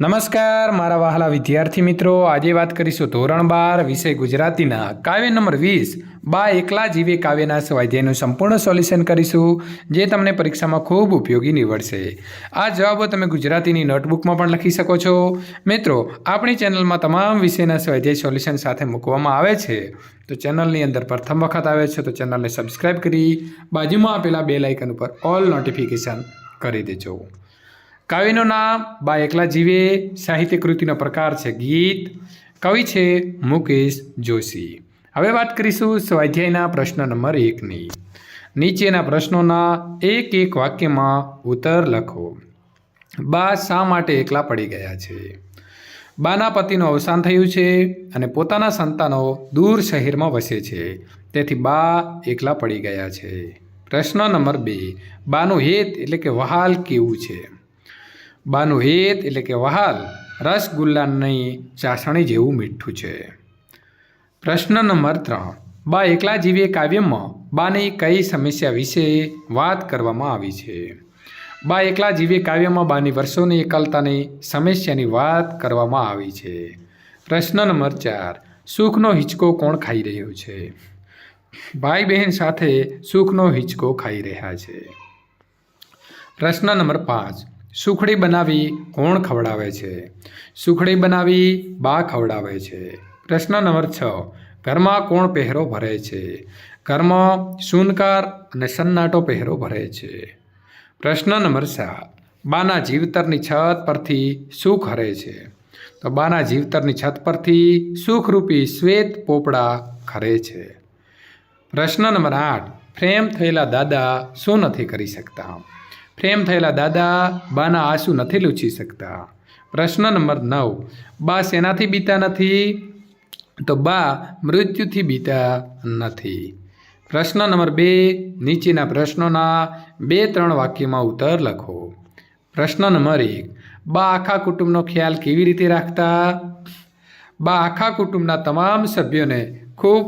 નમસ્કાર મારા વહાલા વિદ્યાર્થી મિત્રો, આજે વાત કરીશું ધોરણ 12 વિષય ગુજરાતીના કાવ્ય નંબર 20 બા એકલા જીવે કાવ્યના સ્વાધ્યાયનું સંપૂર્ણ સોલ્યુશન કરીશું, જે તમને પરીક્ષામાં ખૂબ ઉપયોગી નીવડશે. આ જવાબો તમે ગુજરાતીની નોટબુકમાં પણ લખી શકો છો. મિત્રો, આપણી ચેનલમાં તમામ વિષયના સ્વાધ્યાય સોલ્યુશન સાથે મૂકવામાં આવે છે. તો ચેનલની અંદર પ્રથમ વખત આવે છે તો ચેનલને સબસ્ક્રાઈબ કરી બાજુમાં આપેલા બેલ આઇકન ઉપર ઓલ નોટિફિકેશન કરી દેજો. કાવ્યનું નામ બા એકલા જીવે. સાહિત્ય કૃતિનો પ્રકાર છે ગીત. કવિ છે મુકેશ જોશી. હવે વાત કરીશું સ્વાધ્યાયના પ્રશ્ન નંબર 1ની. નીચેના પ્રશ્નોના એક એક વાક્યમાં ઉત્તર લખો. બા શા માટે એકલા પડી ગયા છે? બાના પતિનું અવસાન થયું છે અને પોતાના સંતાનો દૂર શહેરમાં વસે છે, તેથી બા એકલા પડી ગયા છે. પ્રશ્ન નંબર 2. બાનું હેત એટલે કે વહાલ કેવું છે? બાનું હેત એટલે કે વહાલ રસગુલ્લાની ચાસણી જેવું મીઠું છે. પ્રશ્ન નંબર 3. બા એકલા જીવે કાવ્યમાં બાની કઈ સમસ્યા વિશે વાત કરવામાં આવી છે? બા એકલા જીવે કાવ્યમાં બાની વર્ષોની એકલતાની સમસ્યાની વાત કરવામાં આવી છે. પ્રશ્ન નંબર 4. સુખનો હિંચકો કોણ ખાઈ રહ્યો છે? ભાઈ બહેન સાથે સુખનો હિંચકો ખાઈ રહ્યા છે. પ્રશ્ન નંબર 5. સુખડી બનાવી કોણ ખવડાવે છે? સુખડી બનાવી બા ખવડાવે છે. પ્રશ્ન નંબર 6. ઘરમાં કોણ પહેરો ભરે છે? ઘરમાં સૂનકાર અને સન્નાટો પહેરો ભરે છે. પ્રશ્ન નંબર 7. બાના જીવતરની છત પરથી સુખ હરે છે? તો બાના જીવતરની છત પરથી સુખરૂપી શ્વેત પોપડા ખરે છે. પ્રશ્ન નંબર 8. પ્રેમ થયેલા દાદા શું નથી કરી શકતા? પ્રેમ થયેલા દાદા બાના આંસુ નથી લૂછી શકતા. પ્રશ્ન નંબર 9. બા શેનાથી બીતા નથી? તો બા મૃત્યુથી બીતા નથી. પ્રશ્ન નંબર 2. નીચેના પ્રશ્નોના 2-3 વાક્યમાં ઉત્તર લખો. પ્રશ્ન નંબર 1. બા આખા કુટુંબનો ખ્યાલ કેવી રીતે રાખતા? બા આખા કુટુંબના તમામ સભ્યોને ખૂબ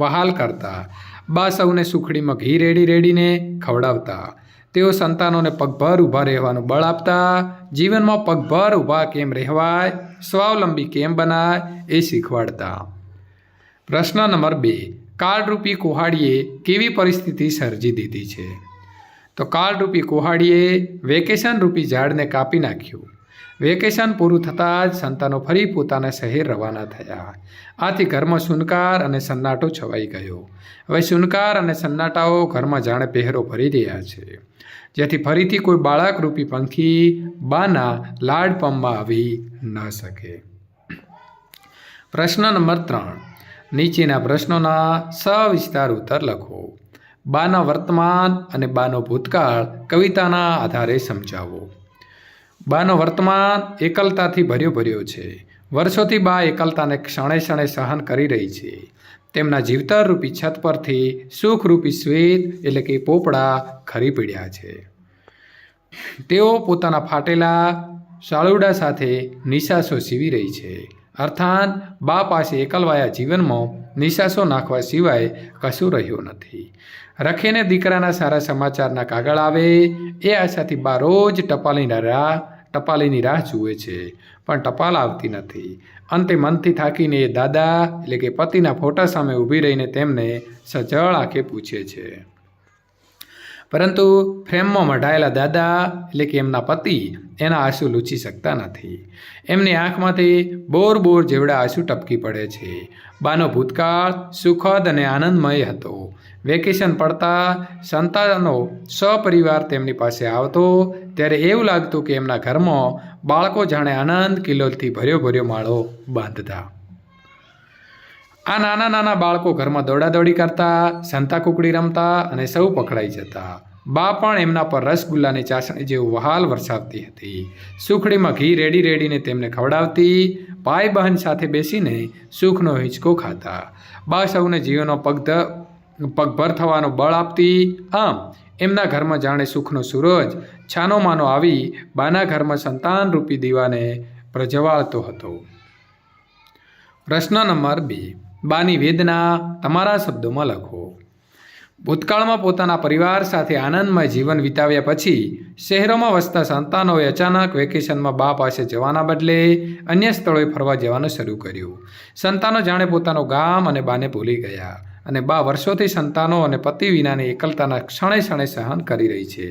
વહાલ કરતા. બા સૌને સુખડીમાં ઘી રેડીને ખવડાવતા. તેઓ સંતાનોને પગભર ઊભા રહેવાનું બળ આપતા. જીવનમાં પગભર ઊભા કેમ રહેવાય, સ્વાવલંબી કેમ બનાય એ શીખવાડતા. પ્રશ્ન નંબર 2. કાળરૂપી કુહાડીએ કેવી પરિસ્થિતિ સર્જી દીધી છે? તો કાળરૂપી કુહાડીએ વેકેશન રૂપી ઝાડને કાપી નાખ્યું. વેકેશન પૂરું થતાં જ સંતાનો ફરી પોતાના શહેર રવાના થયા. આથી ઘરમાં સૂનકાર અને સન્નાટો છવાઈ ગયો. હવે સૂનકાર અને સન્નાટાઓ ઘરમાં જાણે પહેરો ભરી રહ્યા છે, જેથી ફરીથી કોઈ બાળકરૂપી પંખી બાના લાડપમમાં આવી ન શકે. પ્રશ્ન નંબર 3. નીચેના પ્રશ્નોના સવિસ્તાર ઉત્તર લખો. બાના વર્તમાન અને બાનો ભૂતકાળ કવિતાના આધારે સમજાવો. બાનો વર્તમાન એકલતાથી ભર્યો છે. વર્ષોથી બા એકલતાને ક્ષણે ક્ષણે સહન કરી રહી છે. તેમના જીવતરરૂપી છત પરથી સુખરૂપી શ્વેત એટલે કે પોપડા ખરી પડ્યા છે. તેઓ પોતાના ફાટેલા સાળુડા સાથે નિશાસો સીવી રહી છે. અર્થાત બા પાસે એકલવાયા જીવનમાં નિશાસો નાખવા સિવાય કશું રહ્યું નથી. રખીને દીકરાના સારા સમાચારના કાગળ આવે એ આશાથી બા રોજ ટપાલીની રાહ જુએ છે, પણ ટપાલ આવતી નથી. અંતે મનથી થાકીને એ દાદા એટલે કે પતિના ફોટા સામે ઊભી રહીને તેમને સજળ આંખે પૂછે છે. પરંતુ ફ્રેમમાં મઢાયેલા દાદા એટલે કે એમના પતિ એના આંસુ લૂછી શકતા નથી. એમની આંખમાંથી બોર જેવડા આંસુ ટપકી પડે છે. બાનો ભૂતકાળ સુખદ અને આનંદમય હતો. વેકેશન પડતા સંતાનો સપરિવાર તેમની પાસે આવતો ત્યારે એવું લાગતું કે એમના ઘરમાં બાળકો જાણે આનંદ કિલ્લોલથી ભર્યો માળો બાંધતા. આ નાના બાળકો ઘરમાં દોડાદોડી કરતા, સંતા કુકડી રમતા અને સૌ પકડાઈ જતા. બા પણ એમના પર રસગુલ્લાની ચાસણી જેવું વહાલ વરસાવતી હતી. સુખડીમાં ઘી રેડીને તેમને ખવડાવતી. ભાઈ બહેન સાથે બેસીને સુખનો હિંચકો ખાતા. બા સૌને જીવનો પગભર થવાનો બળ આપતી. આમ એમના ઘરમાં જાણે સુખનો સૂરજ છાનોમાનો આવી બાના ઘરમાં સંતાનરૂપી દીવાને પ્રજ્વાળતો હતો. પ્રશ્ન નંબર 2. બાની વેદના તમારા શબ્દોમાં લખો. ભૂતકાળમાં પોતાના પરિવાર સાથે આનંદમય જીવન વિતાવ્યા પછી શહેરોમાં વસતા સંતાનોએ અચાનક વેકેશનમાં બા પાસે જવાના બદલે અન્ય સ્થળોએ ફરવા જવાનું શરૂ કર્યું. સંતાનો જાણે પોતાનું ગામ અને બાને ભૂલી ગયા અને બા વર્ષોથી સંતાનો અને પતિ વિનાની એકલતાના ક્ષણે ક્ષણે સહન કરી રહી છે.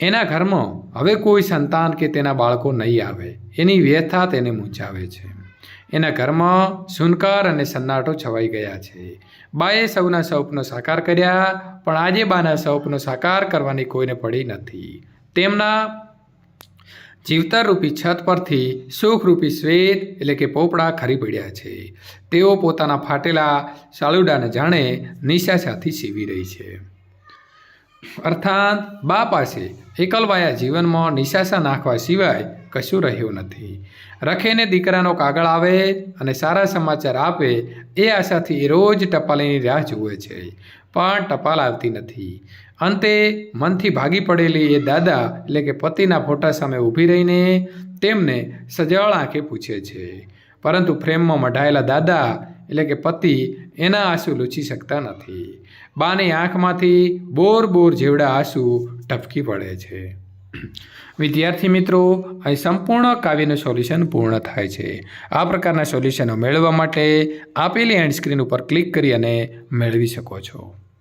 એના ઘરમાં હવે કોઈ સંતાન કે તેના બાળકો નહીં આવે એની વ્યથા તેને મૂંઝાવે છે. એના ઘરમાં સુનકાર અને સન્નાટો છવાઈ ગયા છે. બાએ સૌના સ્વપ્નો સાકાર કર્યા, પણ આજે બાના સ્વપ્નો સાકાર કરવાની કોઈને પડી નથી. તેમના જીવતરરૂપી છત પરથી સુખરૂપી શ્વેત એટલે કે પોપડા ખરી પડ્યા છે. તેઓ પોતાના ફાટેલા સાલુડાને જાણે નિશાસાથી સીવી રહી છે. અર્થાત બા પાસે એકલવાયા જીવનમાં નિશાસા નાખવા સિવાય કશું રહ્યું નથી. રખેને દીકરાનો કાગળ આવે અને સારા સમાચાર આપે એ આશાથી એ રોજ ટપાલીની રાહ જુએ છે, પણ ટપાલ આવતી નથી. અંતે મનથી ભાગી પડેલી એ દાદા એટલે કે પતિના ફોટા સામે ઊભી રહીને તેમને સજળ આંખે પૂછે છે, પરંતુ ફ્રેમમાં મઢાયેલા દાદા એટલે કે પતિ એના આંસુ લૂછી શકતા નથી. બાની આંખમાંથી બોર બોર જેવડા આંસુ ટપકી પડે છે. વિદ્યાર્થી મિત્રો, અહીં સંપૂર્ણ કાવ્યનું સોલ્યુશન પૂર્ણ થાય છે. આ પ્રકારના સોલ્યુશનો મેળવવા માટે આપેલી એન્ડ સ્ક્રીન ઉપર ક્લિક કરી અને મેળવી શકો છો.